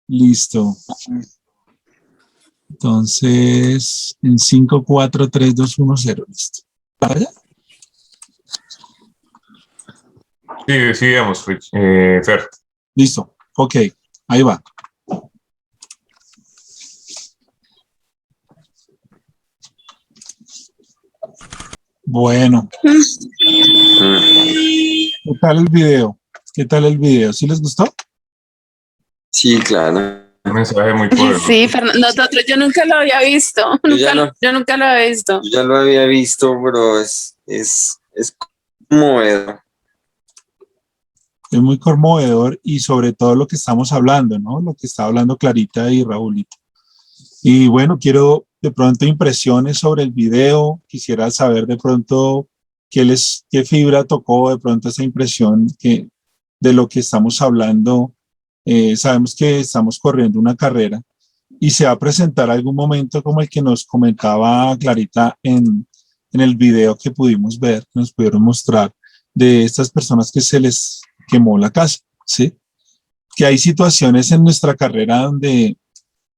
Listo. Entonces, en 5, 4, 3, 2, 1, 0. Listo. ¿Para allá? Sí, sigamos, Fer. Listo. Ok, ahí va. Bueno. ¿Qué tal el video? ¿Qué tal el video? ¿Sí les gustó? Sí, claro. Un mensaje muy poderoso. Sí, nosotros, yo nunca lo había visto. Yo nunca lo había visto. Yo ya lo había visto, pero es conmovedor. Es muy conmovedor y sobre todo lo que estamos hablando, ¿no? Lo que está hablando Clarita y Raúlito. Y bueno, quiero de pronto impresiones sobre el video. Quisiera saber de pronto qué fibra tocó de pronto esa impresión de lo que estamos hablando. Sabemos que estamos corriendo una carrera y se va a presentar algún momento como el que nos comentaba Clarita en el video que pudimos ver, que nos pudieron mostrar de estas personas que se les quemó la casa, ¿sí? Que hay situaciones en nuestra carrera donde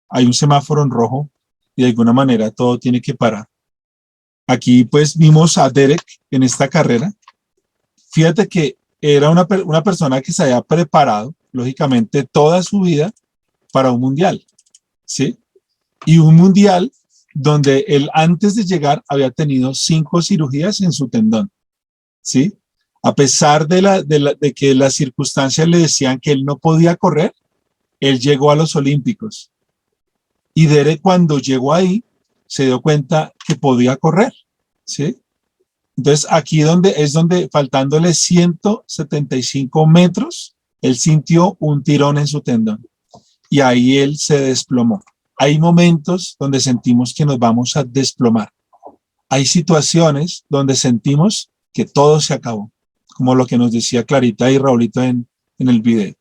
hay un semáforo en rojo y de alguna manera todo tiene que parar. Aquí pues vimos a Derek en esta carrera. Fíjate que era una persona que se había preparado, lógicamente, toda su vida para un mundial, ¿sí? Y un mundial donde él antes de llegar había tenido 5 cirugías en su tendón, ¿sí? A pesar de que las circunstancias le decían que él no podía correr, él llegó a los Olímpicos. Y Derek cuando llegó ahí, se dio cuenta que podía correr, ¿sí? Entonces aquí es donde faltándole 175 metros, él sintió un tirón en su tendón. Y ahí él se desplomó. Hay momentos donde sentimos que nos vamos a desplomar. Hay situaciones donde sentimos que todo se acabó, como lo que nos decía Clarita y Raulito en el video.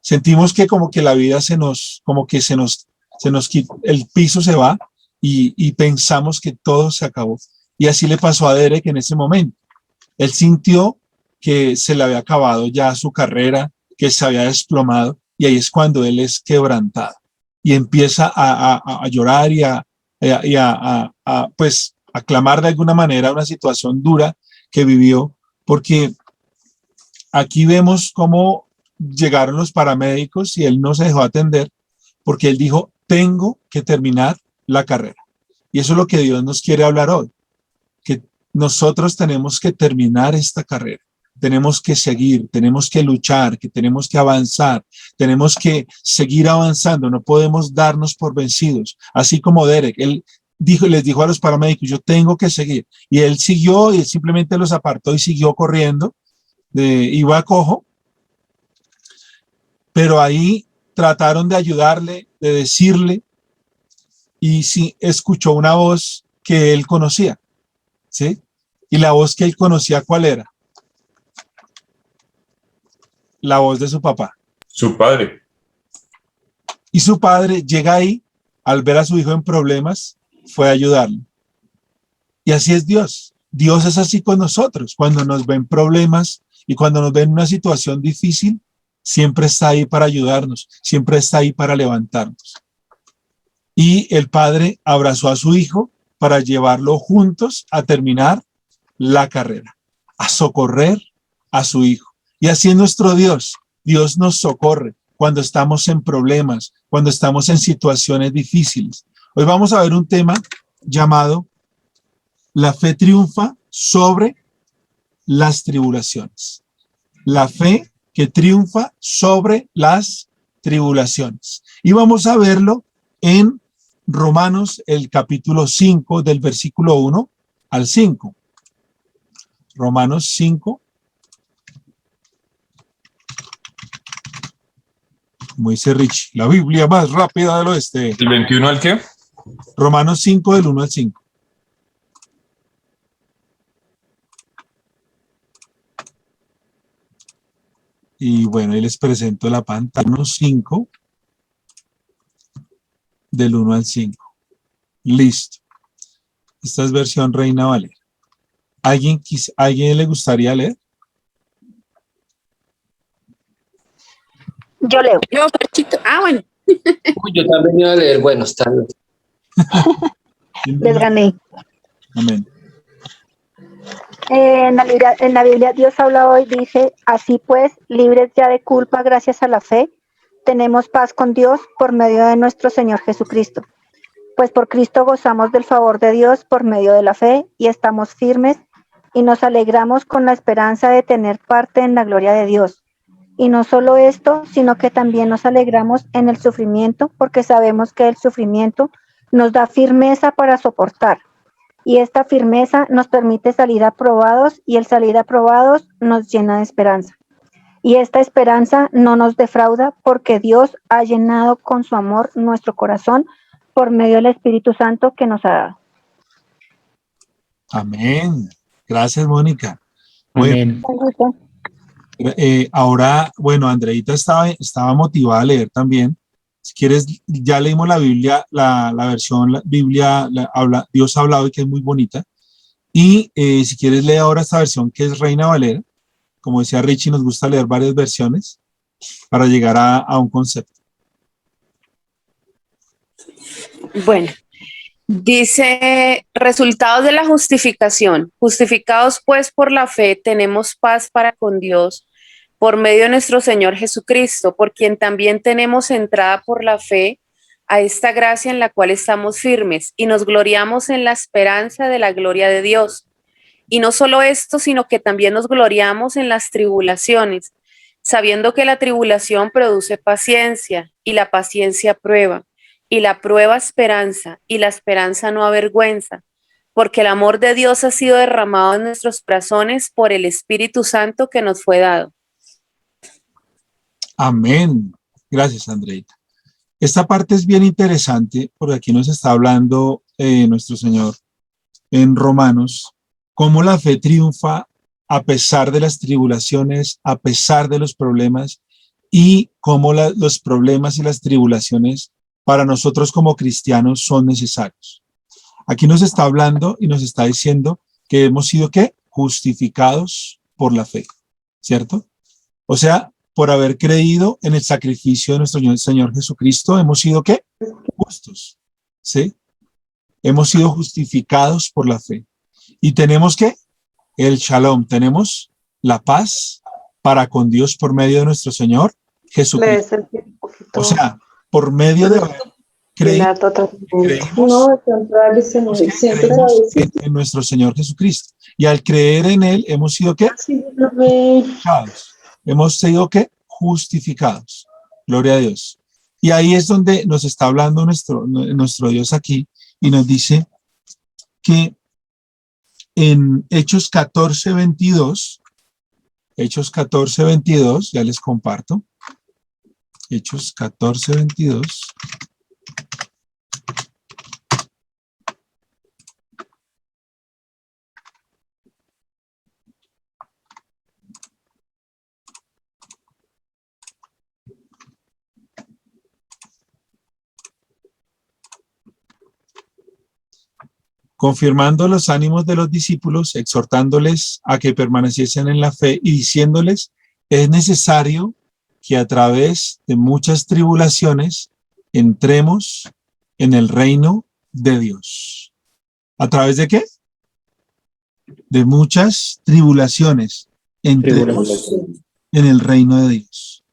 Sentimos que como que la vida se nos quita, el piso se va y pensamos que todo se acabó. Y así le pasó a Derek en ese momento. Él sintió que se le había acabado ya su carrera, que se había desplomado, y ahí es cuando él es quebrantado y empieza a llorar y pues a clamar de alguna manera una situación dura que vivió, porque aquí vemos cómo llegaron los paramédicos y él no se dejó atender porque él dijo, tengo que terminar la carrera. Y eso es lo que Dios nos quiere hablar hoy, que nosotros tenemos que terminar esta carrera. Tenemos que seguir, tenemos que luchar, que tenemos que avanzar, tenemos que seguir avanzando, no podemos darnos por vencidos. Así como Derek, él les dijo a los paramédicos, yo tengo que seguir. Y él siguió y él simplemente los apartó y siguió corriendo, iba cojo, pero ahí trataron de ayudarle, de decirle, y sí escuchó una voz que él conocía, ¿sí? Y la voz que él conocía, ¿cuál era? La voz de su papá. Su padre. Y su padre llega ahí, al ver a su hijo en problemas, fue a ayudarlo. Y así es Dios. Dios es así con nosotros. Cuando nos ven problemas y cuando nos ven una situación difícil, siempre está ahí para ayudarnos, siempre está ahí para levantarnos. Y el padre abrazó a su hijo para llevarlo juntos a terminar la carrera, a socorrer a su hijo. Y así es nuestro Dios. Dios nos socorre cuando estamos en problemas, cuando estamos en situaciones difíciles. Hoy vamos a ver un tema llamado La fe triunfa sobre las tribulaciones. La fe que triunfa sobre las tribulaciones. Y vamos a verlo en Romanos, el capítulo 5, del versículo 1 al 5. Romanos 5. Como dice Rich, la Biblia más rápida del oeste. ¿El 21 al qué? Romanos 5, del 1 al 5. Y bueno, ahí les presento la pantalla. Romanos 5, del 1 al 5. Listo. Esta es versión Reina Valera. ¿Alguien le gustaría leer? Yo leo. Yo, Ferchito. Ah, bueno. Uy, yo también iba a leer. Bueno, está bien. Les gané. Amén. En la Biblia Dios habla hoy, dice, así pues, libres ya de culpa gracias a la fe, tenemos paz con Dios por medio de nuestro Señor Jesucristo. Pues por Cristo gozamos del favor de Dios por medio de la fe y estamos firmes y nos alegramos con la esperanza de tener parte en la gloria de Dios. Y no solo esto, sino que también nos alegramos en el sufrimiento porque sabemos que el sufrimiento nos da firmeza para soportar. Y esta firmeza nos permite salir aprobados y el salir aprobados nos llena de esperanza. Y esta esperanza no nos defrauda porque Dios ha llenado con su amor nuestro corazón por medio del Espíritu Santo que nos ha dado. Amén. Gracias, Mónica. Bueno, ahora, bueno, Andreita estaba motivada a leer también. Si quieres, ya leímos la Biblia, la versión, la Biblia, Dios ha hablado y que es muy bonita. Y si quieres, lee ahora esta versión que es Reina Valera. Como decía Richie, nos gusta leer varias versiones para llegar a un concepto. Bueno, dice, resultados de la justificación. Justificados pues por la fe, tenemos paz para con Dios por medio de nuestro Señor Jesucristo, por quien también tenemos entrada por la fe a esta gracia en la cual estamos firmes y nos gloriamos en la esperanza de la gloria de Dios. Y no solo esto, sino que también nos gloriamos en las tribulaciones, sabiendo que la tribulación produce paciencia y la paciencia prueba y la prueba esperanza y la esperanza no avergüenza, porque el amor de Dios ha sido derramado en nuestros corazones por el Espíritu Santo que nos fue dado. Amén. Gracias, Andreita. Esta parte es bien interesante porque aquí nos está hablando nuestro Señor en Romanos, cómo la fe triunfa a pesar de las tribulaciones, a pesar de los problemas y cómo los problemas y las tribulaciones para nosotros como cristianos son necesarios. Aquí nos está hablando y nos está diciendo que hemos sido ¿qué? Justificados por la fe, ¿cierto? O sea, por haber creído en el sacrificio de nuestro Señor Jesucristo, hemos sido ¿qué? Justos, ¿sí? Hemos sido justificados por la fe. Y tenemos ¿qué? El shalom, tenemos la paz para con Dios por medio de nuestro Señor Jesucristo. O sea, por medio de creímos en nuestro Señor Jesucristo. Y al creer en Él, hemos sido ¿qué? Justificados. Hemos sido ¿qué? Justificados. Gloria a Dios. Y ahí es donde nos está hablando nuestro Dios aquí y nos dice que en Hechos 14:22, ya les comparto. Hechos 14:22. Confirmando los ánimos de los discípulos, exhortándoles a que permaneciesen en la fe y diciéndoles, es necesario que a través de muchas tribulaciones entremos en el reino de Dios. ¿A través de qué? De muchas tribulaciones entremos en el reino de Dios.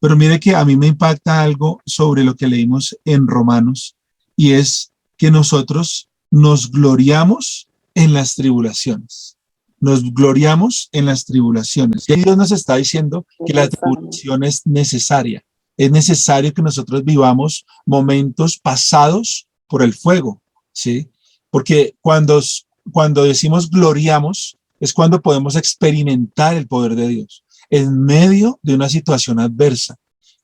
Pero mire que a mí me impacta algo sobre lo que leímos en Romanos y es que nosotros nos gloriamos en las tribulaciones. Nos gloriamos en las tribulaciones. Y Dios nos está diciendo que la tribulación es necesaria. Es necesario que nosotros vivamos momentos pasados por el fuego, ¿sí? Porque cuando decimos gloriamos, es cuando podemos experimentar el poder de Dios en medio de una situación adversa.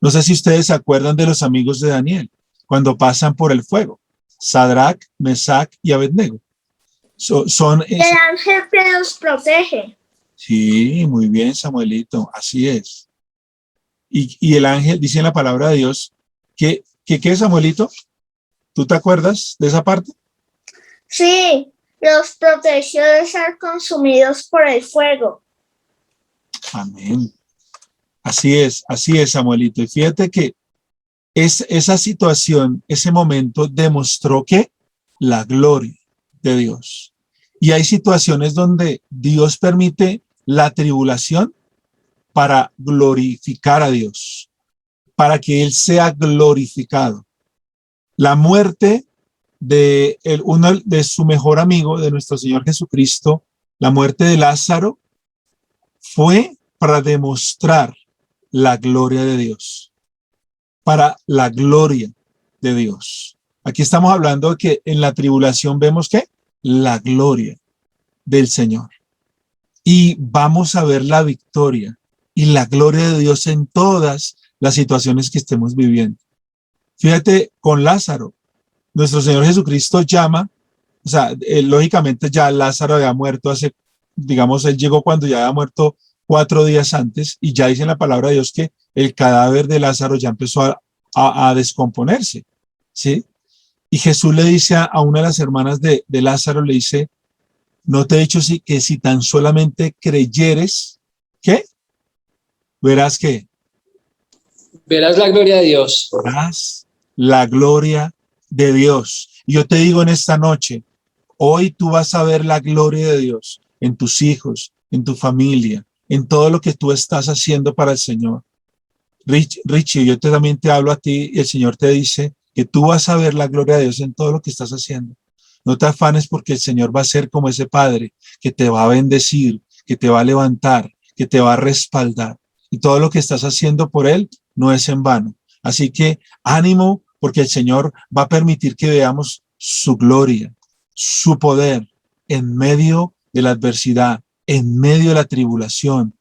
No sé si ustedes se acuerdan de los amigos de Daniel, cuando pasan por el fuego. Sadrach, Mesach y Abednego. El ángel que los protege. Sí, muy bien, Samuelito, así es. Y el ángel dice en la palabra de Dios que ¿qué, Samuelito? ¿Tú te acuerdas de esa parte? Sí, los protegió de ser consumidos por el fuego. Amén. Así es, Samuelito. Y fíjate que esa situación, ese momento demostró que la gloria de Dios. Y hay situaciones donde Dios permite la tribulación para glorificar a Dios, para que Él sea glorificado. La muerte de uno de su mejor amigo, de nuestro Señor Jesucristo, la muerte de Lázaro, fue para demostrar la gloria de Dios, para la gloria de Dios. Aquí estamos hablando de que en la tribulación vemos que la gloria del Señor. Y vamos a ver la victoria y la gloria de Dios en todas las situaciones que estemos viviendo. Fíjate, con Lázaro, nuestro Señor Jesucristo llama, o sea, lógicamente ya Lázaro había muerto hace, digamos, él llegó cuando ya había muerto 4 días antes, y ya dice en la palabra de Dios que el cadáver de Lázaro ya empezó a descomponerse, ¿sí? Y Jesús le dice a una de las hermanas de Lázaro, le dice, ¿no te he dicho que si tan solamente creyeres, ¿qué? Verás que Verás la gloria de Dios. verás la gloria de Dios. Y yo te digo en esta noche, hoy tú vas a ver la gloria de Dios en tus hijos, en tu familia, en todo lo que tú estás haciendo para el Señor. Richie, yo también te hablo a ti y el Señor te dice que tú vas a ver la gloria de Dios en todo lo que estás haciendo. No te afanes, porque el Señor va a ser como ese Padre que te va a bendecir, que te va a levantar, que te va a respaldar. Y todo lo que estás haciendo por Él no es en vano. Así que ánimo, porque el Señor va a permitir que veamos su gloria, su poder en medio de la adversidad, en medio de la tribulación.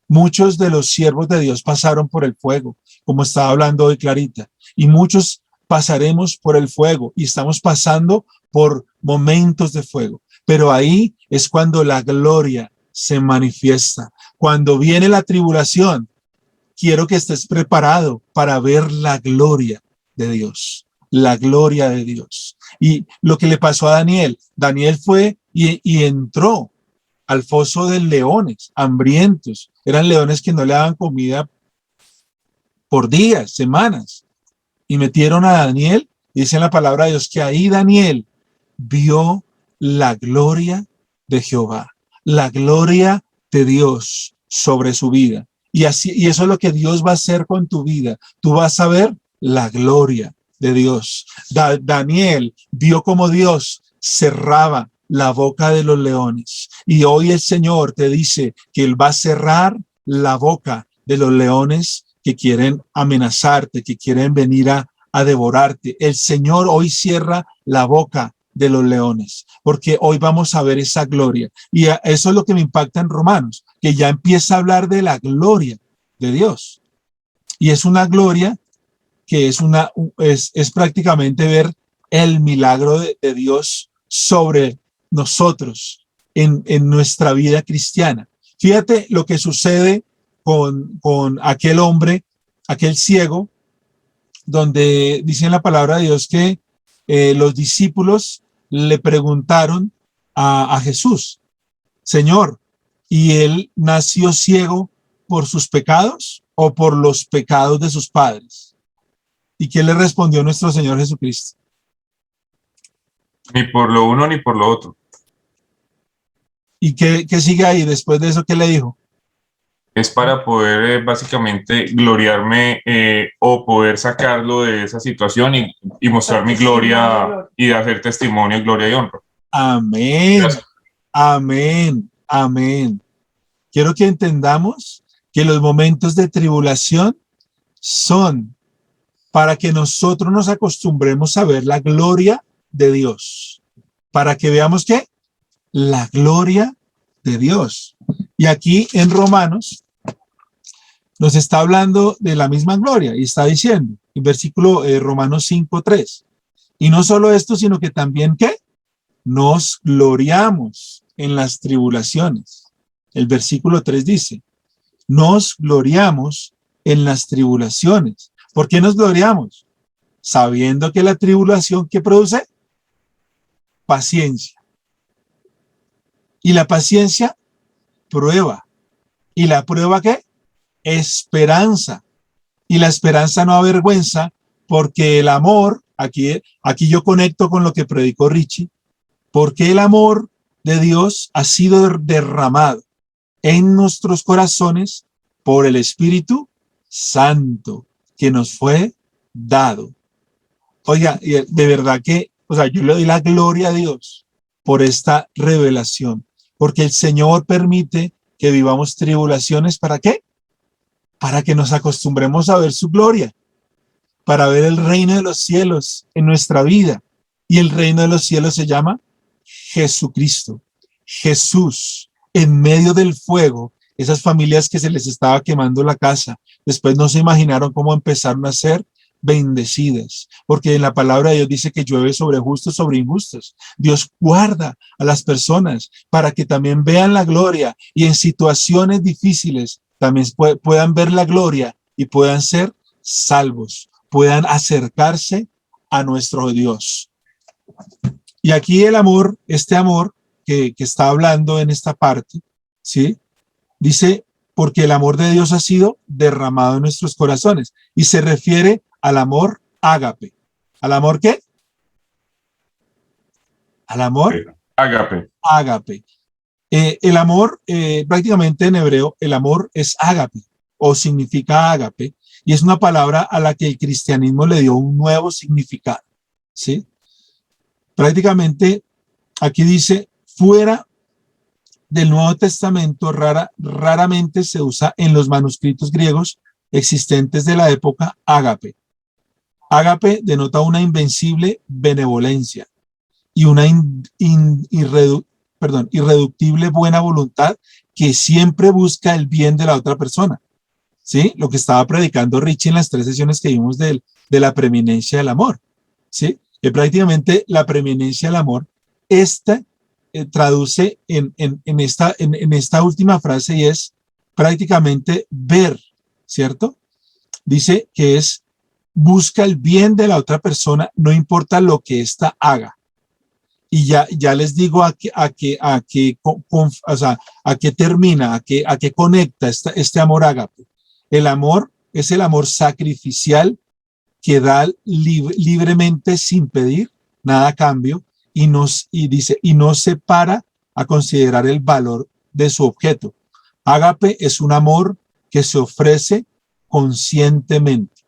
Muchos de los siervos de Dios pasaron por el fuego, como estaba hablando hoy Clarita, y muchos pasaremos por el fuego y estamos pasando por momentos de fuego. Pero ahí es cuando la gloria se manifiesta. Cuando viene la tribulación, quiero que estés preparado para ver la gloria de Dios, la gloria de Dios. Y lo que le pasó a Daniel fue y entró al foso de leones, hambrientos. Eran leones que no le daban comida por días, semanas. Y metieron a Daniel, y dice en la palabra de Dios que ahí Daniel vio la gloria de Jehová, la gloria de Dios sobre su vida. Y eso es lo que Dios va a hacer con tu vida. Tú vas a ver la gloria de Dios. Daniel vio cómo Dios cerraba la boca de los leones. Y hoy el Señor te dice que Él va a cerrar la boca de los leones que quieren amenazarte, que quieren venir a devorarte. El Señor hoy cierra la boca de los leones, porque hoy vamos a ver esa gloria. Y eso es lo que me impacta en Romanos, que ya empieza a hablar de la gloria de Dios. Y es una gloria que es prácticamente ver el milagro de Dios sobre nosotros en nuestra vida cristiana. Fíjate lo que sucede con aquel hombre, aquel ciego, donde dice en la palabra de Dios que los discípulos le preguntaron a Jesús, Señor, ¿y él nació ciego por sus pecados o por los pecados de sus padres? ¿Y qué le respondió nuestro Señor Jesucristo? Ni por lo uno ni por lo otro. ¿Y qué sigue ahí después de eso? ¿Qué le dijo? Es para poder básicamente gloriarme o poder sacarlo de esa situación y mostrar mi gloria y hacer testimonio, gloria y honra. Amén, Gracias. amén, amén. Quiero que entendamos que los momentos de tribulación son para que nosotros nos acostumbremos a ver la gloria de Dios, para que veamos que la gloria de Dios. Y aquí en Romanos nos está hablando de la misma gloria y está diciendo en versículo Romanos 5:3, y no solo esto, sino que también ¿qué? Nos gloriamos en las tribulaciones. El versículo 3 dice, nos gloriamos en las tribulaciones. ¿Por qué nos gloriamos? Sabiendo que la tribulación, ¿qué produce? Paciencia. Y la paciencia, prueba. ¿Y la prueba qué? esperanza. Y la esperanza no avergüenza, porque el amor, aquí yo conecto con lo que predicó Richie, porque el amor de Dios ha sido derramado en nuestros corazones por el Espíritu Santo que nos fue dado. Oiga, de verdad que, yo le doy la gloria a Dios por esta revelación, porque el Señor permite que vivamos tribulaciones. ¿Para qué? Para que nos acostumbremos a ver su gloria, para ver el reino de los cielos en nuestra vida. Y el reino de los cielos se llama Jesucristo. Jesús, en medio del fuego, esas familias que se les estaba quemando la casa, después no se imaginaron cómo empezaron a ser bendecidas, porque en la palabra de Dios dice que llueve sobre justos, sobre injustos. Dios guarda a las personas para que también vean la gloria y en situaciones difíciles también puedan ver la gloria y puedan ser salvos, puedan acercarse a nuestro Dios. Y aquí el amor, este amor que está hablando en esta parte, ¿sí? Dice, porque el amor de Dios ha sido derramado en nuestros corazones. Y se refiere al amor ágape. ¿Al amor qué? Al amor ágape. Ágape. El amor, prácticamente en hebreo, el amor es ágape o significa ágape. Y es una palabra a la que el cristianismo le dio un nuevo significado, ¿sí? Prácticamente aquí dice, fuera del Nuevo Testamento raramente se usa en los manuscritos griegos existentes de la época ágape. Ágape denota una invencible benevolencia y una irreductible buena voluntad que siempre busca el bien de la otra persona. ¿Sí? Lo que estaba predicando Richie en las 3 sesiones que vimos de la preeminencia del amor. ¿Sí? Que prácticamente la preeminencia del amor, traduce en esta última frase y es prácticamente ver, ¿cierto? Dice que busca el bien de la otra persona, no importa lo que ésta haga. Y ya les digo a qué termina, a qué conecta este amor ágape. El amor es el amor sacrificial que da libremente sin pedir nada a cambio y no se para a considerar el valor de su objeto. Ágape es un amor que se ofrece conscientemente,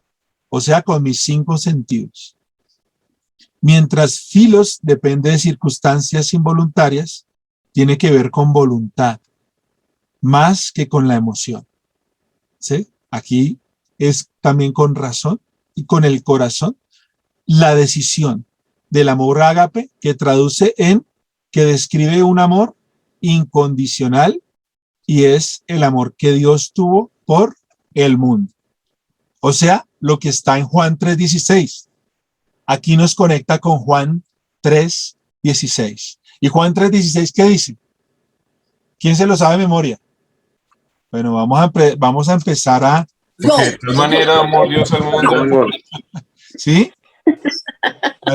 o sea, con mis 5 sentidos. Mientras filos depende de circunstancias involuntarias, tiene que ver con voluntad, más que con la emoción. ¿Sí? Aquí es también con razón y con el corazón la decisión del amor ágape, que traduce que describe un amor incondicional y es el amor que Dios tuvo por el mundo. O sea, lo que está en Juan 3:16. Aquí nos conecta con Juan 3:16. ¿Y Juan 3:16 qué dice? ¿Quién se lo sabe de memoria? Bueno, vamos a empezar a... Porque de tal manera amó Dios al mundo. ¿Sí? La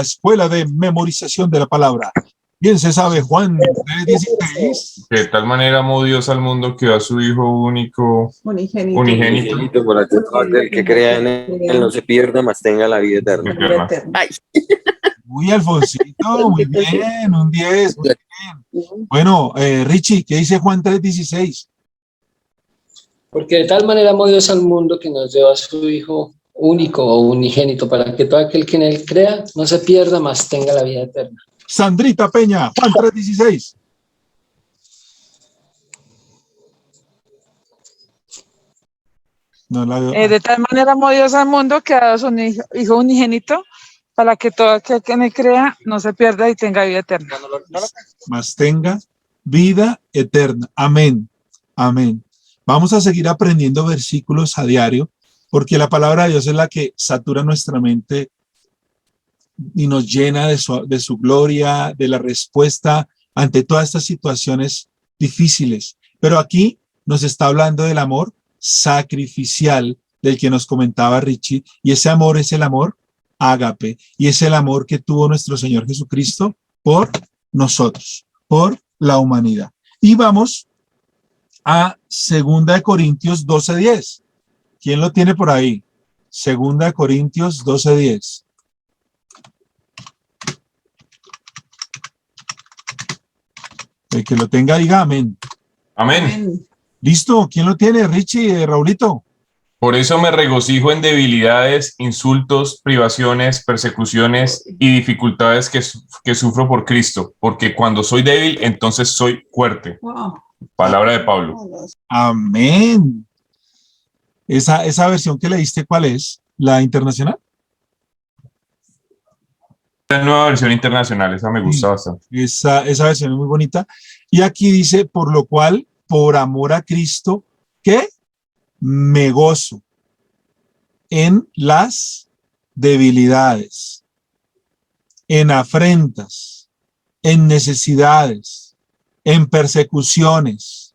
escuela de memorización de la palabra. ¿Quién se sabe Juan 3:16? De tal manera amó Dios al mundo que dio a su Hijo único, unigénito. Para que todo aquel que crea en él no se pierda, mas tenga la vida eterna. Ay. Uy, Alfonsito, muy bien, un 10. Muy bien. Bueno, Richie, ¿qué dice Juan 3:16? Porque de tal manera amó Dios al mundo que nos dio a su Hijo único o unigénito, para que todo aquel que en él crea no se pierda, mas tenga la vida eterna. Sandrita Peña, Juan 3:16. No la veo. De tal manera amó Dios al mundo que ha dado su Hijo unigénito, para que todo aquel que en él crea no se pierda y tenga vida eterna. Mas tenga vida eterna. Amén. Amén. Vamos a seguir aprendiendo versículos a diario, porque la palabra de Dios es la que satura nuestra mente y nos llena de su gloria, de la respuesta ante todas estas situaciones difíciles. Pero aquí nos está hablando del amor sacrificial del que nos comentaba Richie, y ese amor es el amor ágape, y es el amor que tuvo nuestro Señor Jesucristo por nosotros, por la humanidad. Y vamos a 2 Corintios 12:10. ¿Quién lo tiene por ahí? 2 Corintios 12:10. El que lo tenga, diga amén. Amén. ¿Listo? ¿Quién lo tiene? Richie, Raulito. Por eso me regocijo en debilidades, insultos, privaciones, persecuciones y dificultades que sufro por Cristo, porque cuando soy débil, entonces soy fuerte. Wow. Palabra de Pablo. Amén. Esa versión que leíste, ¿cuál es? ¿La internacional? La nueva versión internacional, esa me gusta bastante. Esa versión es muy bonita. Y aquí dice, por lo cual, por amor a Cristo, ¿qué? Me gozo en las debilidades, en afrentas, en necesidades, en persecuciones,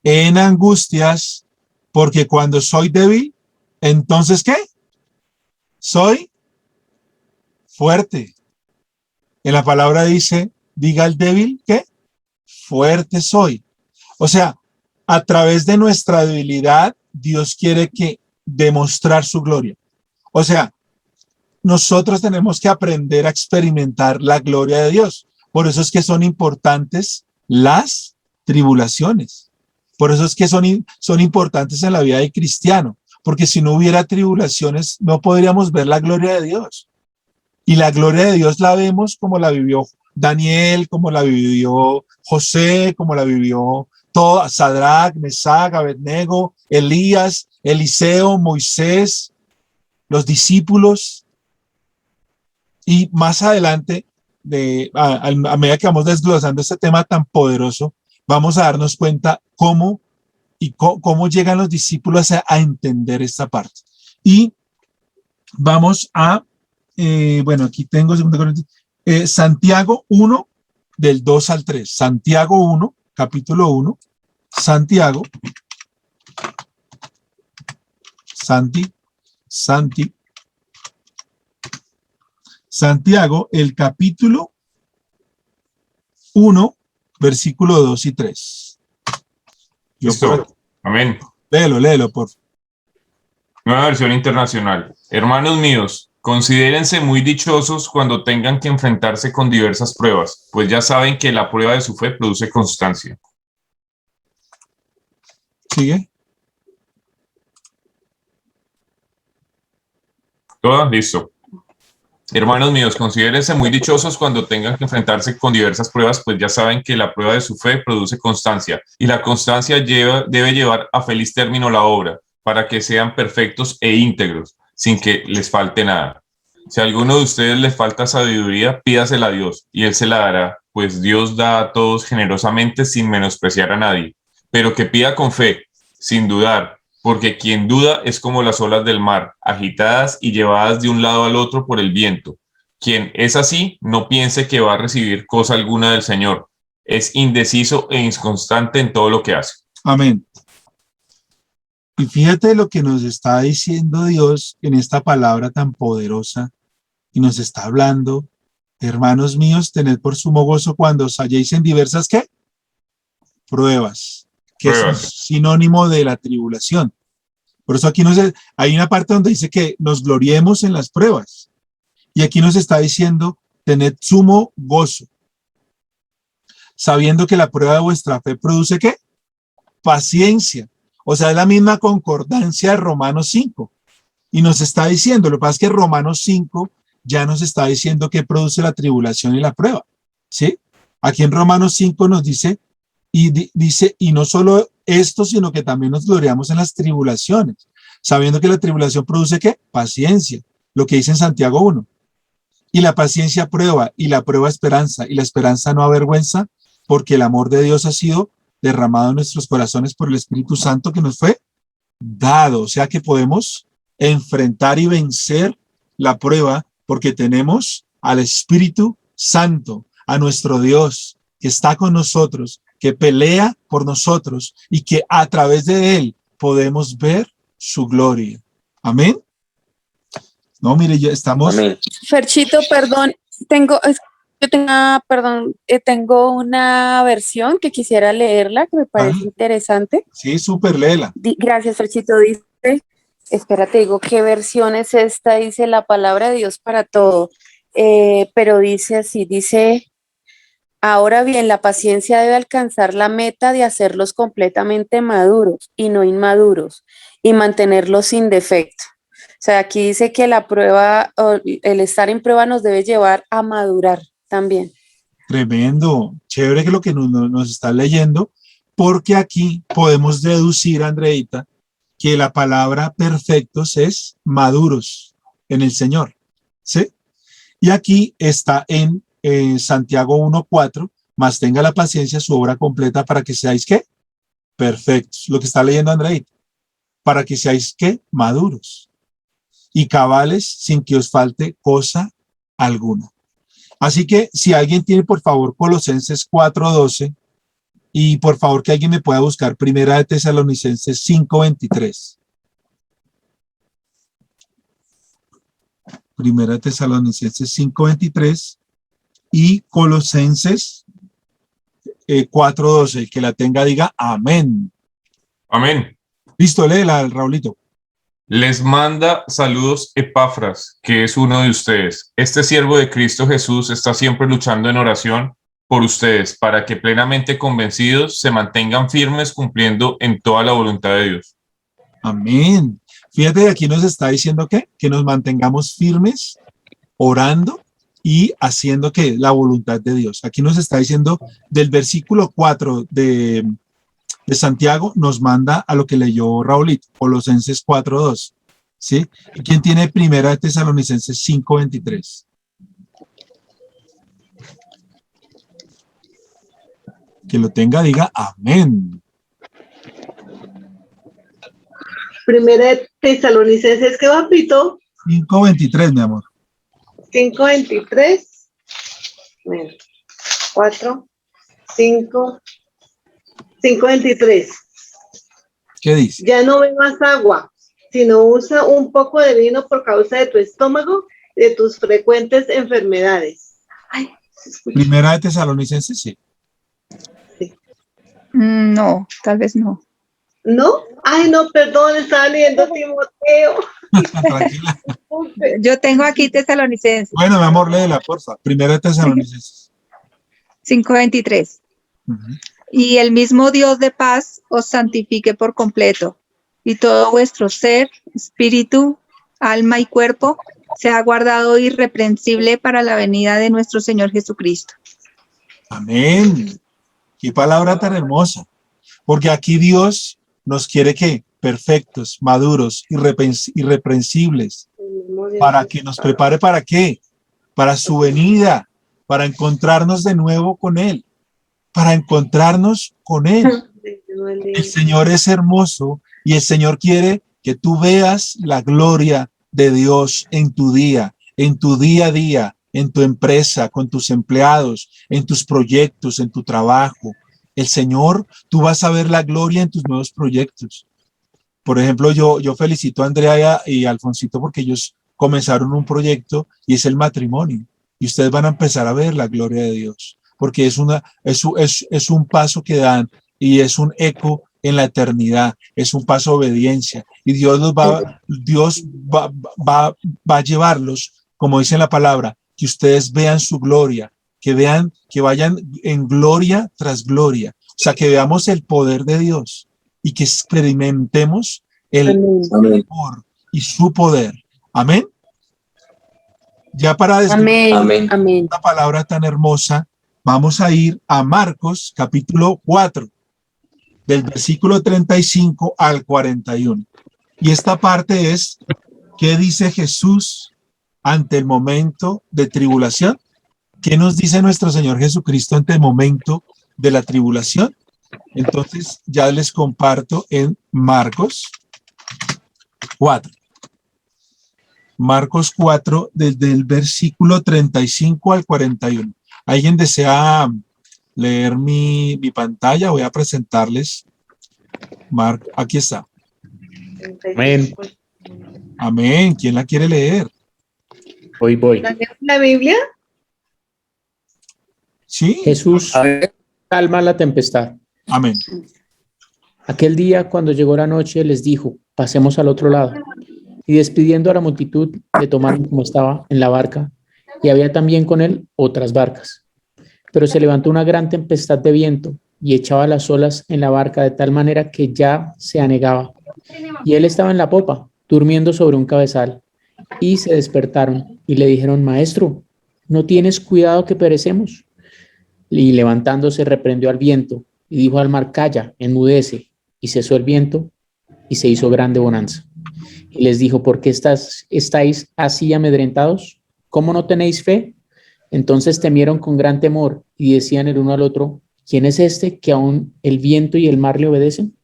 en angustias, porque cuando soy débil, entonces ¿qué? Soy fuerte. En la palabra dice, diga el débil, ¿qué? Fuerte soy. O sea, a través de nuestra debilidad, Dios quiere que demostrar su gloria. O sea, nosotros tenemos que aprender a experimentar la gloria de Dios. Por eso es que son importantes las tribulaciones. Por eso es que son importantes en la vida del cristiano. Porque si no hubiera tribulaciones, no podríamos ver la gloria de Dios. Y la gloria de Dios la vemos como la vivió Daniel, como la vivió José, como la vivió todo, Sadrach, Mesach, Abednego, Elías, Eliseo, Moisés, los discípulos. Y más adelante, a medida que vamos desglosando este tema tan poderoso, vamos a darnos cuenta cómo llegan los discípulos a entender esta parte. Y vamos a, bueno, aquí tengo Santiago 1, del 2 al 3. Santiago 1, capítulo 1. Santiago, Santiago, el capítulo 1, versículo 2 y 3. Listo. Amén. Léelo, por favor. Nueva versión internacional. Hermanos míos, considérense muy dichosos cuando tengan que enfrentarse con diversas pruebas, pues ya saben que la prueba de su fe produce constancia. ¿Sigue? ¿Todo? Listo. Hermanos míos, considérense muy dichosos cuando tengan que enfrentarse con diversas pruebas, pues ya saben que la prueba de su fe produce constancia, y la constancia debe llevar a feliz término la obra, para que sean perfectos e íntegros, sin que les falte nada. Si a alguno de ustedes le falta sabiduría, pídasela a Dios, y Él se la dará, pues Dios da a todos generosamente sin menospreciar a nadie, pero que pida con fe, sin dudar, porque quien duda es como las olas del mar, agitadas y llevadas de un lado al otro por el viento. Quien es así, no piense que va a recibir cosa alguna del Señor. Es indeciso e inconstante en todo lo que hace. Amén. Y fíjate lo que nos está diciendo Dios en esta palabra tan poderosa, y nos está hablando, hermanos míos, tened por sumo gozo cuando os halléis en diversas, ¿qué? Pruebas, que es un sinónimo de la tribulación. Por eso aquí hay una parte donde dice que nos gloriemos en las pruebas, y aquí nos está diciendo, tened sumo gozo, sabiendo que la prueba de vuestra fe produce, ¿qué? Paciencia. O sea, es la misma concordancia de Romanos 5. Y nos está diciendo, lo que pasa es que Romanos 5 ya nos está diciendo que produce la tribulación y la prueba. ¿Sí? Aquí en Romanos 5 nos dice, y no solo esto, sino que también nos gloriamos en las tribulaciones, sabiendo que la tribulación produce, ¿qué? Paciencia, lo que dice en Santiago 1. Y la paciencia prueba, y la prueba esperanza, y la esperanza no avergüenza, porque el amor de Dios ha sido derramado en nuestros corazones por el Espíritu Santo que nos fue dado. O sea que podemos enfrentar y vencer la prueba porque tenemos al Espíritu Santo, a nuestro Dios que está con nosotros, que pelea por nosotros y que a través de Él podemos ver su gloria. Amén. No, mire, ya estamos. Amén. Ferchito, perdón, tengo una versión que quisiera leerla, que me parece interesante. Sí, súper, léela. Gracias, Ferchito. Dice, espérate, digo, ¿qué versión es esta? Dice la palabra de Dios para todo. Pero dice así, dice, ahora bien, la paciencia debe alcanzar la meta de hacerlos completamente maduros y no inmaduros, y mantenerlos sin defecto. O sea, aquí dice que la prueba, o el estar en prueba nos debe llevar a madurar también. Tremendo, chévere que lo que nos está leyendo, porque aquí podemos deducir, Andreita, que la palabra perfectos es maduros en el Señor, ¿sí? Y aquí está en Santiago 1:4, más tenga la paciencia su obra completa para que seáis, ¿qué? Perfectos, lo que está leyendo Andreita, para que seáis, ¿qué? Maduros y cabales sin que os falte cosa alguna. Así que si alguien tiene, por favor, Colosenses 4:12, y por favor que alguien me pueda buscar Primera de Tesalonicenses 5:23. Primera de Tesalonicenses 5:23 y Colosenses 4:12. El que la tenga diga amén. Amén. Listo, léela, Raulito. Les manda saludos Epafras, que es uno de ustedes. Este siervo de Cristo Jesús está siempre luchando en oración por ustedes, para que plenamente convencidos se mantengan firmes cumpliendo en toda la voluntad de Dios. Amén. Fíjate que aquí nos está diciendo que nos mantengamos firmes, orando y haciendo que la voluntad de Dios. Aquí nos está diciendo del versículo 4 de Santiago, nos manda a lo que leyó Raulito, Colosenses 4:2. ¿Sí? ¿Y quién tiene Primera de Tesalonicenses 5:23? Que lo tenga, diga amén. Primera de Tesalonicenses, ¿qué papito? 5:23, mi amor. 5:23. 4, 5, 5:23. ¿Qué dice? Ya no bebas agua, sino usa un poco de vino por causa de tu estómago y de tus frecuentes enfermedades. Ay, Primera de Tesalonicenses, sí. No, tal vez no. ¿No? Ay, no, perdón, estaba leyendo Timoteo. Tranquila. Yo tengo aquí Tesalonicenses. Bueno, mi amor, léela, porfa. Primera de Tesalonicenses. 5:23. Y el mismo Dios de paz os santifique por completo, y todo vuestro ser, espíritu, alma y cuerpo sea guardado irreprensible para la venida de nuestro Señor Jesucristo. Amén. Qué palabra tan hermosa. Porque aquí Dios nos quiere que perfectos, maduros, irreprensibles, para que nos prepare ¿para qué? Para su venida, para encontrarnos de nuevo con Él, para encontrarnos con Él. El Señor es hermoso y el Señor quiere que tú veas la gloria de Dios en tu día a día, en tu empresa, con tus empleados, en tus proyectos, en tu trabajo. El Señor, tú vas a ver la gloria en tus nuevos proyectos. Por ejemplo, yo felicito a Andrea y a Alfonsito porque ellos comenzaron un proyecto y es el matrimonio. Y ustedes van a empezar a ver la gloria de Dios, porque es un paso que dan y es un eco en la eternidad, es un paso de obediencia. Y Dios va a llevarlos, como dice la palabra, que ustedes vean su gloria, que vean, que vayan en gloria tras gloria. O sea, que veamos el poder de Dios y que experimentemos el amor y su poder. Amén. Ya para describir esta palabra tan hermosa, vamos a ir a Marcos capítulo 4, del versículo 35 al 41. Y esta parte es, ¿qué dice Jesús ante el momento de tribulación? ¿Qué nos dice nuestro Señor Jesucristo ante el momento de la tribulación? Entonces ya les comparto en Marcos 4. Marcos 4, desde el versículo 35 al 41. ¿Alguien desea leer mi pantalla? Voy a presentarles. Aquí está. Amén. Amén. ¿Quién la quiere leer? Voy. ¿La Biblia? ¿Sí? Jesús calma la tempestad. Amén. Aquel día, cuando llegó la noche, les dijo, pasemos al otro lado. Y despidiendo a la multitud, le tomaron como estaba en la barca, y había también con él otras barcas. Pero se levantó una gran tempestad de viento, y echaba las olas en la barca de tal manera que ya se anegaba. Y él estaba en la popa, durmiendo sobre un cabezal. Y se despertaron, y le dijeron, Maestro, ¿no tienes cuidado que perecemos? Y levantándose reprendió al viento, y dijo al mar, calla, enmudece. Y cesó el viento, y se hizo grande bonanza. Y les dijo, ¿por qué estáis así amedrentados? ¿Cómo no tenéis fe? Entonces temieron con gran temor, y decían el uno al otro, ¿quién es este que aún el viento y el mar le obedecen?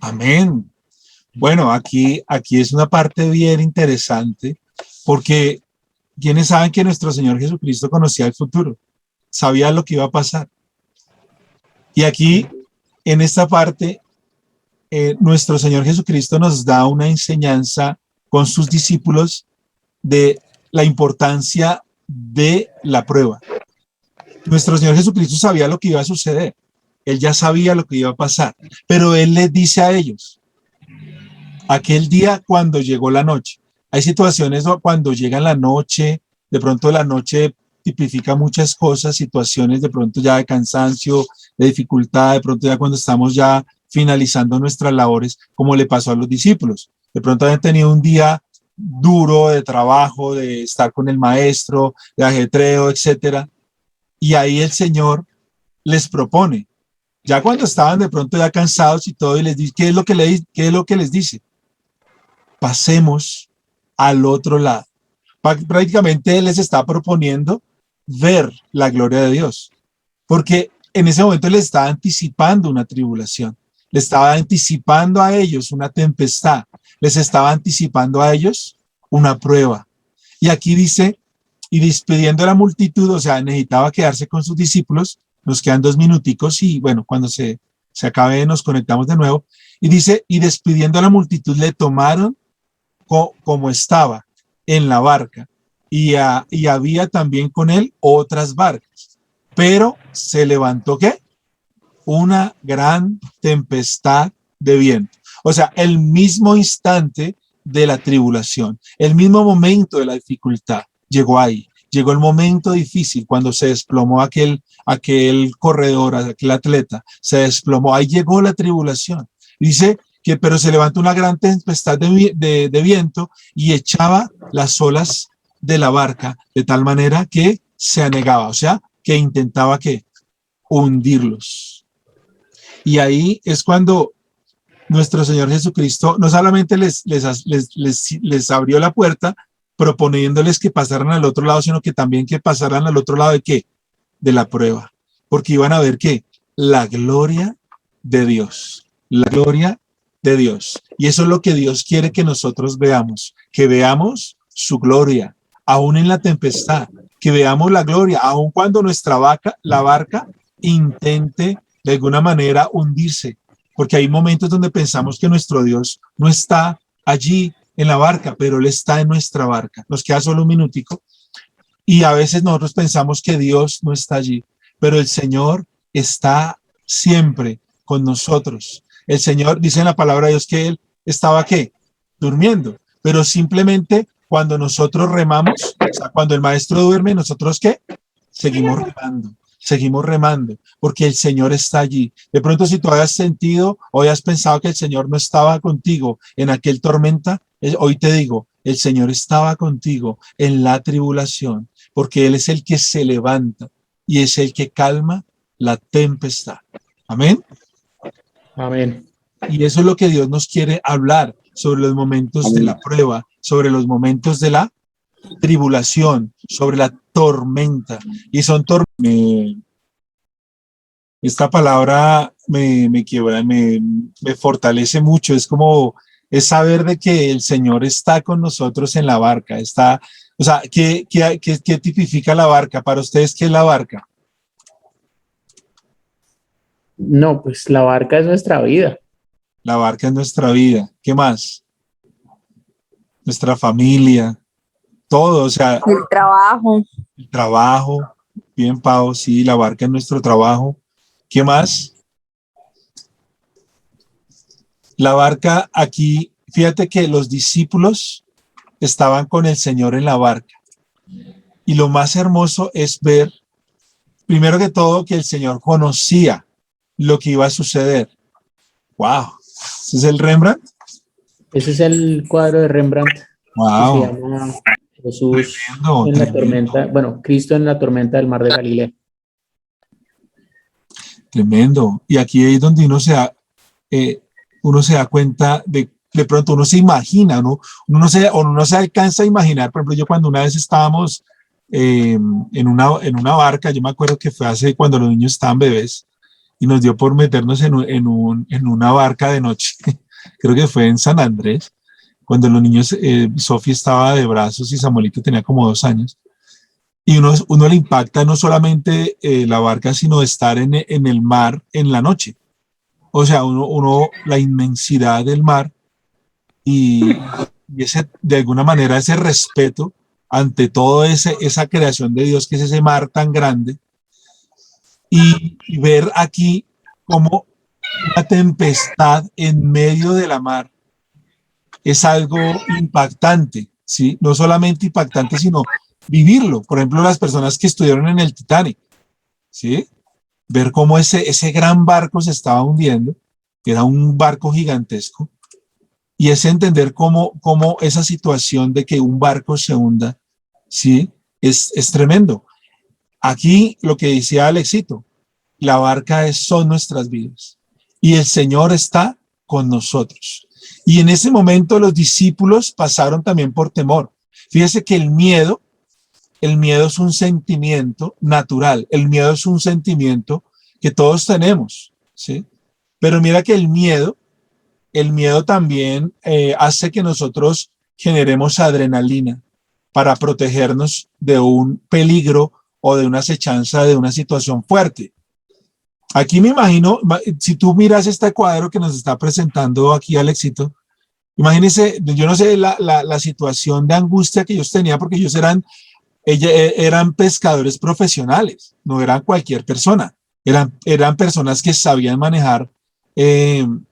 Amén. Bueno, aquí es una parte bien interesante, porque ¿quiénes saben que nuestro Señor Jesucristo conocía el futuro? Sabía lo que iba a pasar. Y aquí, en esta parte, nuestro Señor Jesucristo nos da una enseñanza con sus discípulos de la importancia de la prueba. Nuestro Señor Jesucristo sabía lo que iba a suceder. Él ya sabía lo que iba a pasar, pero Él les dice a ellos, aquel día cuando llegó la noche, hay situaciones cuando llega la noche, de pronto la noche tipifica muchas cosas, situaciones de pronto ya de cansancio, de dificultad, de pronto ya cuando estamos ya finalizando nuestras labores, como le pasó a los discípulos. De pronto habían tenido un día duro de trabajo, de estar con el maestro, de ajetreo, etcétera. Y ahí el Señor les propone, ya cuando estaban de pronto ya cansados y todo, y les dice, ¿qué es lo que les dice? Pasemos al otro lado. Prácticamente Él les está proponiendo ver la gloria de Dios, porque en ese momento les estaba anticipando una tribulación, les estaba anticipando a ellos una tempestad, les estaba anticipando a ellos una prueba. Y aquí dice, y despidiendo a la multitud, o sea, necesitaba quedarse con sus discípulos, nos quedan 2 minuticos y bueno, cuando se acabe nos conectamos de nuevo, y dice, y despidiendo a la multitud le tomaron como estaba en la barca, y había también con él otras barcas, pero se levantó ¿qué? Una gran tempestad de viento. O sea, el mismo instante de la tribulación, el mismo momento de la dificultad, llegó ahí. Llegó el momento difícil cuando se desplomó aquel corredor, aquel atleta, se desplomó. Ahí llegó la tribulación. Dice que, pero se levantó una gran tempestad de viento y echaba las olas de la barca de tal manera que se anegaba, o sea, que intentaba ¿qué? Hundirlos. Y ahí es cuando nuestro Señor Jesucristo no solamente les abrió la puerta proponiéndoles que pasaran al otro lado, sino que también que pasaran al otro lado de ¿qué? De la prueba, porque iban a ver ¿qué? La gloria de Dios, la gloria de Dios. Y eso es lo que Dios quiere que nosotros veamos, que veamos su gloria, aún en la tempestad, que veamos la gloria, aún cuando la barca intente de alguna manera hundirse, porque hay momentos donde pensamos que nuestro Dios no está allí en la barca, pero Él está en nuestra barca. Nos queda solo un minutico. Y a veces nosotros pensamos que Dios no está allí, pero el Señor está siempre con nosotros. El Señor dice en la palabra de Dios que Él estaba ¿qué? Durmiendo, pero simplemente cuando nosotros remamos, o sea, cuando el maestro duerme, nosotros ¿qué? Seguimos remando, porque el Señor está allí. De pronto, si tú hayas sentido o hayas pensado que el Señor no estaba contigo en aquel tormenta, hoy te digo, el Señor estaba contigo en la tribulación, porque Él es el que se levanta y es el que calma la tempestad. Amén. Amén. Y eso es lo que Dios nos quiere hablar sobre los momentos de la prueba, sobre los momentos de la tribulación, sobre la tormenta. Y son esta palabra me quiebra, me fortalece mucho. Es saber de que el Señor está con nosotros en la barca. O sea, ¿qué tipifica la barca? Para ustedes, ¿qué es la barca? No, pues la barca es nuestra vida. La barca es nuestra vida. ¿Qué más? Nuestra familia, todo, o sea. El trabajo. El trabajo, Bien, Pau, sí, la barca en nuestro trabajo. ¿Qué más? La barca aquí, fíjate que los discípulos estaban con el Señor en la barca. Y lo más hermoso es ver, primero que todo, que el Señor conocía lo que iba a suceder. ¡Wow! ¿Ese es el Rembrandt? Ese es el cuadro de Rembrandt. ¡Wow! Que se llama Jesús Tremendo, en la tremendo. tormenta, bueno, Cristo en la tormenta del mar de Galilea. Tremendo. Y aquí es donde uno se da cuenta de pronto uno se imagina, uno no se alcanza a imaginar. Por ejemplo, yo cuando una vez estábamos en una barca, yo me acuerdo que fue hace cuando los niños estaban bebés, y nos dio por meternos en una barca de noche. Creo que fue en San Andrés, cuando los niños, Sofía estaba de brazos y Samuelito tenía como 2 años. Y uno le impacta no solamente la barca, sino estar en el mar en la noche. O sea, la inmensidad del mar y ese, de alguna manera, ese respeto ante todo esa creación de Dios, que es ese mar tan grande, y ver aquí como una tempestad en medio de la mar es algo impactante, ¿sí? No solamente impactante, sino vivirlo. Por ejemplo, las personas que estuvieron en el Titanic, ¿sí? Ver cómo ese gran barco se estaba hundiendo, que era un barco gigantesco, y es entender cómo esa situación de que un barco se hunda, ¿sí? Es tremendo. Aquí lo que decía Alexito, la barca son nuestras vidas y el Señor está con nosotros. Y en ese momento los discípulos pasaron también por temor. Fíjese que el miedo es un sentimiento natural, el miedo es un sentimiento que todos tenemos, ¿sí? Pero mira que el miedo también hace que nosotros generemos adrenalina para protegernos de un peligro o de una acechanza, de una situación fuerte. Aquí me imagino, si tú miras este cuadro que nos está presentando aquí Alexito, imagínese, yo no sé la situación de angustia que ellos tenían, porque ellos eran pescadores profesionales, no eran cualquier persona, eran personas que sabían manejar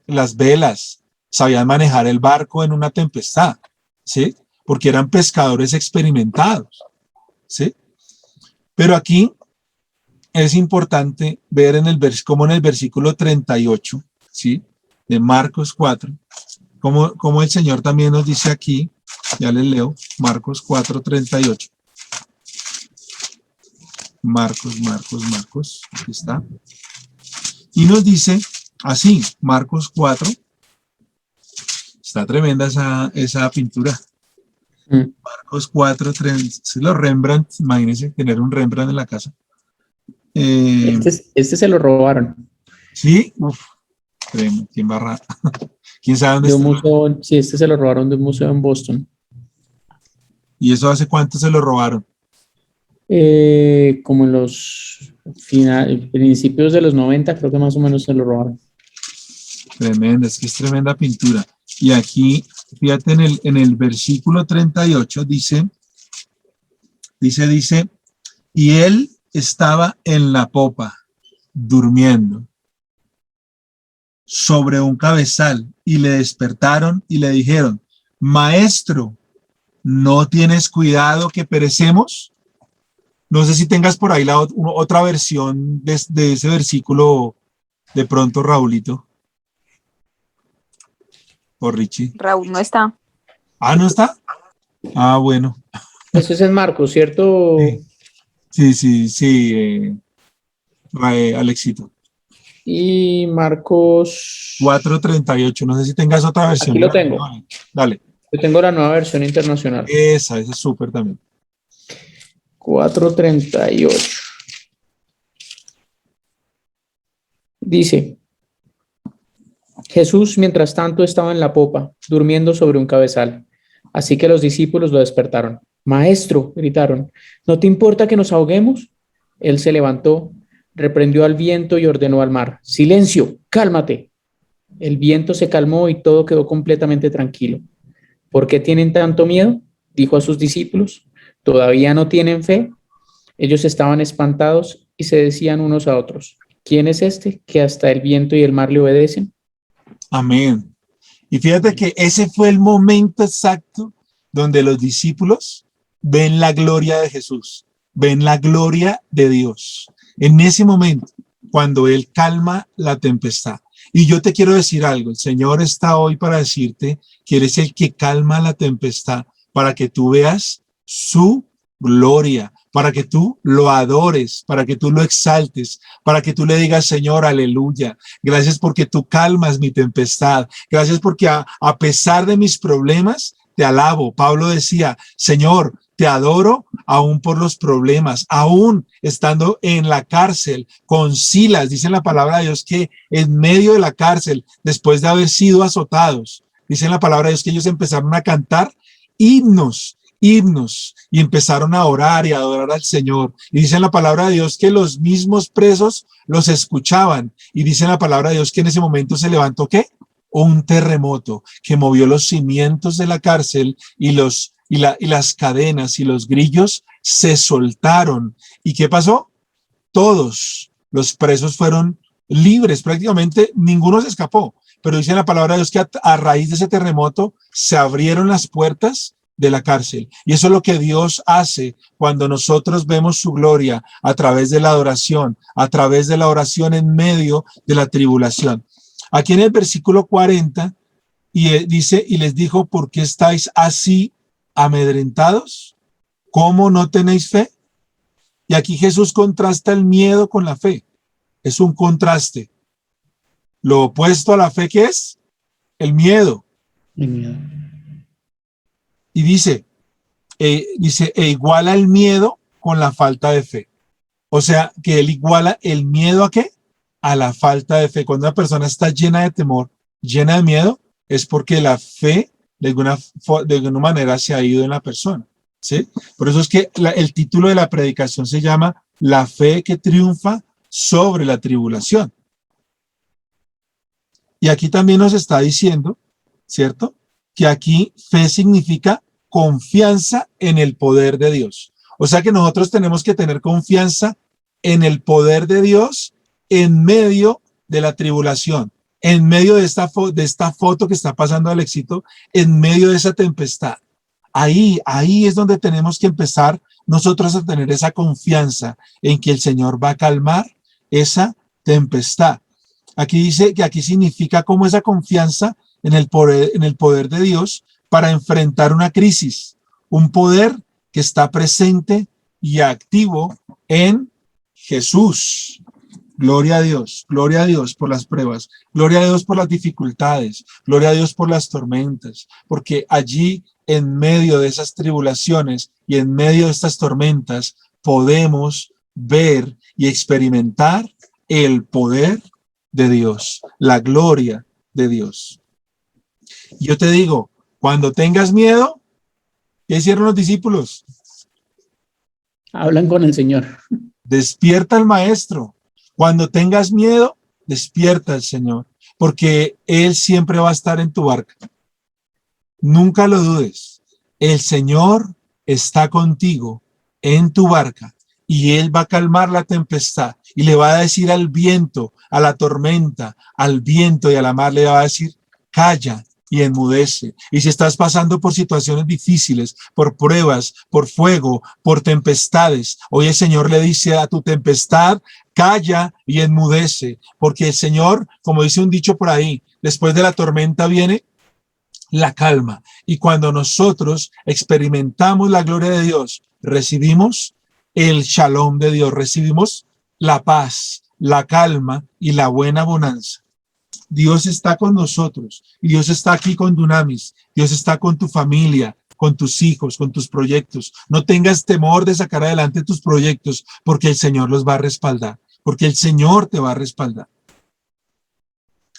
las velas, sabían manejar el barco en una tempestad, ¿sí? Porque eran pescadores experimentados, ¿sí? Pero aquí es importante ver como en el versículo 38, ¿sí? De Marcos 4, como el Señor también nos dice aquí, ya les leo, Marcos 4, 38. Marcos, aquí está. Y nos dice así, Marcos 4, está tremenda esa pintura. Marcos 4, 30, los Rembrandt, imagínense tener un Rembrandt en la casa. Este se lo robaron. Sí, ¿quién barra? ¿Quién sabe dónde de un está? museo, sí, este se lo robaron de un museo en Boston. ¿Y eso hace cuánto se lo robaron? Como en los principios de los 90, creo que más o menos se lo robaron. Tremenda, es que es tremenda pintura. Y aquí, fíjate, en el versículo 38 dice, y él estaba en la popa, durmiendo, sobre un cabezal, y le despertaron y le dijeron, maestro, ¿no tienes cuidado que perecemos? No sé si tengas por ahí otra versión de ese versículo de pronto, Raulito. O Richie. Raúl no está. Ah, ¿no está? Ah, bueno. Ese es el Marcos, ¿cierto? Sí, Alexito. Y Marcos 4:38, no sé si tengas otra versión. Aquí lo tengo. Dale. Yo tengo la nueva versión internacional. Esa es súper también. 4:38. Dice, Jesús, mientras tanto, estaba en la popa, durmiendo sobre un cabezal. Así que los discípulos lo despertaron. Maestro, gritaron, ¿no te importa que nos ahoguemos? Él se levantó, reprendió al viento y ordenó al mar, silencio, cálmate. El viento se calmó y todo quedó completamente tranquilo. ¿Por qué tienen tanto miedo? Dijo a sus discípulos. ¿Todavía no tienen fe? Ellos estaban espantados y se decían unos a otros, ¿quién es este que hasta el viento y el mar le obedecen? Amén. Y fíjate que ese fue el momento exacto donde los discípulos ven la gloria de Jesús, ven la gloria de Dios. En ese momento, cuando Él calma la tempestad. Y yo te quiero decir algo, el Señor está hoy para decirte que eres el que calma la tempestad, para que tú veas su gloria, para que tú lo adores, para que tú lo exaltes, para que tú le digas, Señor, aleluya, gracias porque tú calmas mi tempestad, gracias porque a pesar de mis problemas, te alabo. Pablo decía, Señor, te adoro aún por los problemas, aún estando en la cárcel con Silas, dice la palabra de Dios que en medio de la cárcel, después de haber sido azotados, dice la palabra de Dios que ellos empezaron a cantar himnos y empezaron a orar y a adorar al Señor. Y dice la palabra de Dios que los mismos presos los escuchaban y dice la palabra de Dios que en ese momento se levantó ¿qué? Un terremoto que movió los cimientos de la cárcel y las cadenas y los grillos se soltaron. ¿Y qué pasó? Todos los presos fueron libres, prácticamente ninguno se escapó. Pero dice la palabra de Dios que a raíz de ese terremoto se abrieron las puertas de la cárcel. Y eso es lo que Dios hace cuando nosotros vemos su gloria a través de la adoración, a través de la oración en medio de la tribulación. Aquí en el versículo 40 dice, y les dijo, ¿por qué estáis así amedrentados? ¿Cómo no tenéis fe? Y aquí Jesús contrasta el miedo con la fe. Es un contraste. Lo opuesto a la fe, ¿qué es? El miedo. El miedo. Y dice, iguala el miedo con la falta de fe. O sea, que él iguala el miedo ¿a qué? A la falta de fe. Cuando una persona está llena de temor, llena de miedo, es porque la fe de alguna manera se ha ido en la persona. ¿Sí? Por eso es que el título de la predicación se llama La fe que triunfa sobre la tribulación. Y aquí también nos está diciendo, ¿cierto? Que aquí fe significa confianza en el poder de Dios. O sea que nosotros tenemos que tener confianza en el poder de Dios en medio de la tribulación, en medio de esta foto que está pasando al éxito, en medio de esa tempestad. Ahí es donde tenemos que empezar nosotros a tener esa confianza en que el Señor va a calmar esa tempestad. Aquí dice que aquí significa como esa confianza en el poder de Dios para enfrentar una crisis, un poder que está presente y activo en Jesús. Gloria a Dios por las pruebas, gloria a Dios por las dificultades, gloria a Dios por las tormentas, porque allí en medio de esas tribulaciones y en medio de estas tormentas podemos ver y experimentar el poder de Dios, la gloria de Dios. Yo te digo, cuando tengas miedo, ¿qué hicieron los discípulos? Hablan con el Señor. Despierta al Maestro. Cuando tengas miedo, despierta al Señor, porque Él siempre va a estar en tu barca. Nunca lo dudes. El Señor está contigo en tu barca y Él va a calmar la tempestad y le va a decir al viento, a la tormenta, al viento y a la mar, le va a decir, calla y enmudece. Y si estás pasando por situaciones difíciles, por pruebas, por fuego, por tempestades, hoy el Señor le dice a tu tempestad, calla y enmudece, porque el Señor, como dice un dicho por ahí, después de la tormenta viene la calma. Y cuando nosotros experimentamos la gloria de Dios, recibimos el shalom de Dios, recibimos la paz, la calma y la buena bonanza. Dios está con nosotros y Dios está aquí con Dunamis. Dios está con tu familia, con tus hijos, con tus proyectos. No tengas temor de sacar adelante tus proyectos porque el Señor los va a respaldar, porque el Señor te va a respaldar.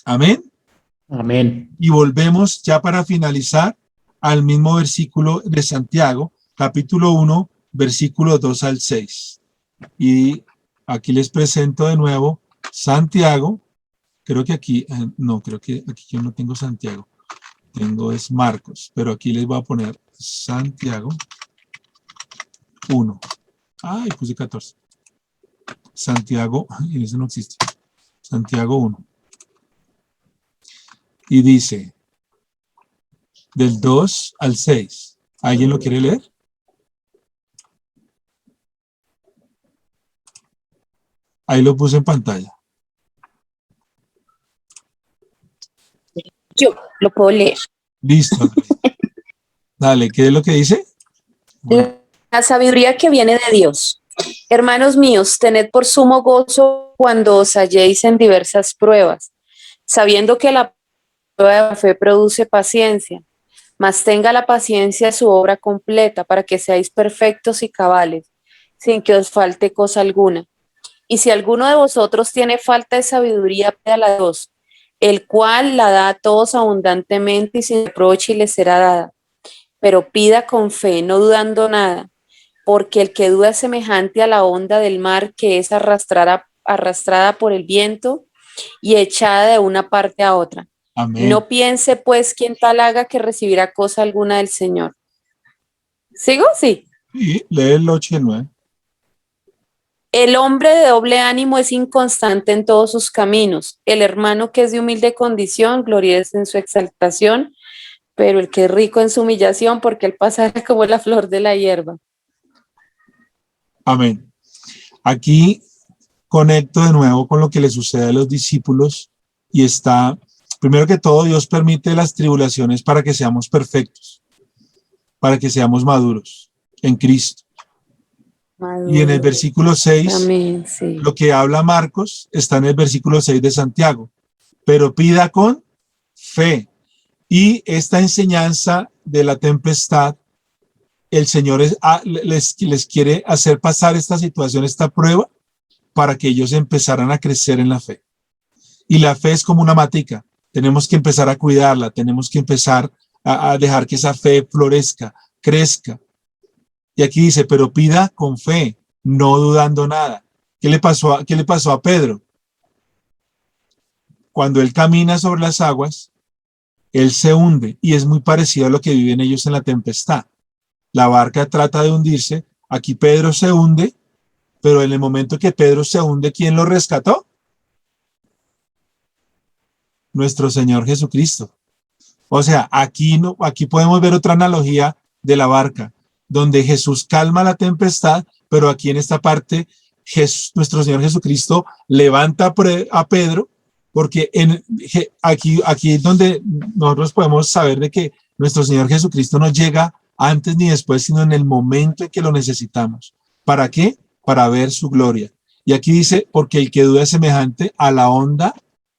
Amén. Amén. Y volvemos ya para finalizar al mismo versículo de Santiago, capítulo 1, versículo 2 al 6. Y aquí les presento de nuevo Santiago. Creo que aquí, creo que aquí yo no tengo Santiago. Tengo es Marcos, pero aquí les voy a poner Santiago 1. Ay, puse 14. Santiago, y eso no existe. Santiago 1. Y dice, del 2 al 6. ¿Alguien lo quiere leer? Ahí lo puse en pantalla. Yo lo puedo leer. Listo. Dale, ¿qué es lo que dice? La sabiduría que viene de Dios. Hermanos míos, tened por sumo gozo cuando os halléis en diversas pruebas, sabiendo que la prueba de la fe produce paciencia, mas tenga la paciencia su obra completa para que seáis perfectos y cabales, sin que os falte cosa alguna. Y si alguno de vosotros tiene falta de sabiduría, pídala a Dios, el cual la da a todos abundantemente y sin reproche y le será dada. Pero pida con fe, no dudando nada, porque el que duda es semejante a la onda del mar que es arrastrada por el viento y echada de una parte a otra. Amén. No piense pues quien tal haga que recibirá cosa alguna del Señor. ¿Sigo? Sí. Sí, lee el 8 y el 9. El hombre de doble ánimo es inconstante en todos sus caminos. El hermano que es de humilde condición, gloriece en su exaltación, pero el que es rico en su humillación, porque él pasará como la flor de la hierba. Amén. Aquí conecto de nuevo con lo que le sucede a los discípulos y está, primero que todo, Dios permite las tribulaciones para que seamos perfectos, para que seamos maduros en Cristo. Y en el versículo 6, Amén, sí. Lo que habla Marcos está en el versículo 6 de Santiago, pero pida con fe. Y esta enseñanza de la tempestad, el Señor les quiere hacer pasar esta situación, esta prueba, para que ellos empezaran a crecer en la fe. Y la fe es como una matica, tenemos que empezar a cuidarla, tenemos que empezar a dejar que esa fe florezca, crezca. Y aquí dice, pero pida con fe, no dudando nada. ¿Qué le pasó a Pedro? Cuando él camina sobre las aguas, él se hunde, y es muy parecido a lo que viven ellos en la tempestad. La barca trata de hundirse, aquí Pedro se hunde, pero en el momento que Pedro se hunde, ¿quién lo rescató? Nuestro Señor Jesucristo. O sea, aquí podemos ver otra analogía de la barca, donde Jesús calma la tempestad, pero aquí en esta parte nuestro Señor Jesucristo levanta a Pedro, porque aquí es donde nosotros podemos saber de que nuestro Señor Jesucristo no llega antes ni después, sino en el momento en que lo necesitamos. ¿Para qué? Para ver su gloria. Y aquí dice, porque el que duda es semejante a la onda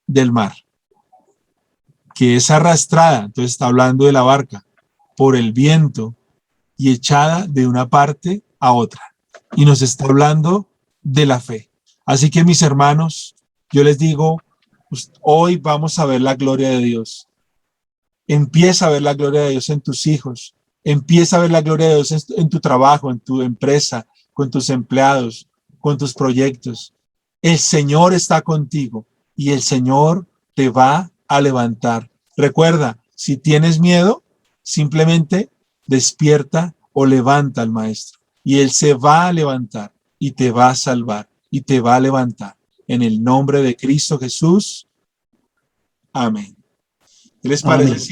del mar, que es arrastrada, entonces está hablando de la barca, por el viento y echada de una parte a otra. Y nos está hablando de la fe. Así que, mis hermanos, yo les digo, pues, hoy vamos a ver la gloria de Dios. Empieza a ver la gloria de Dios en tus hijos. Empieza a ver la gloria de Dios en tu trabajo, en tu empresa, con tus empleados, con tus proyectos. El Señor está contigo y el Señor te va a levantar. Recuerda, si tienes miedo, simplemente despierta o levanta al Maestro y Él se va a levantar y te va a salvar y te va a levantar. En el nombre de Cristo Jesús. Amén. ¿Qué les parece? Amén.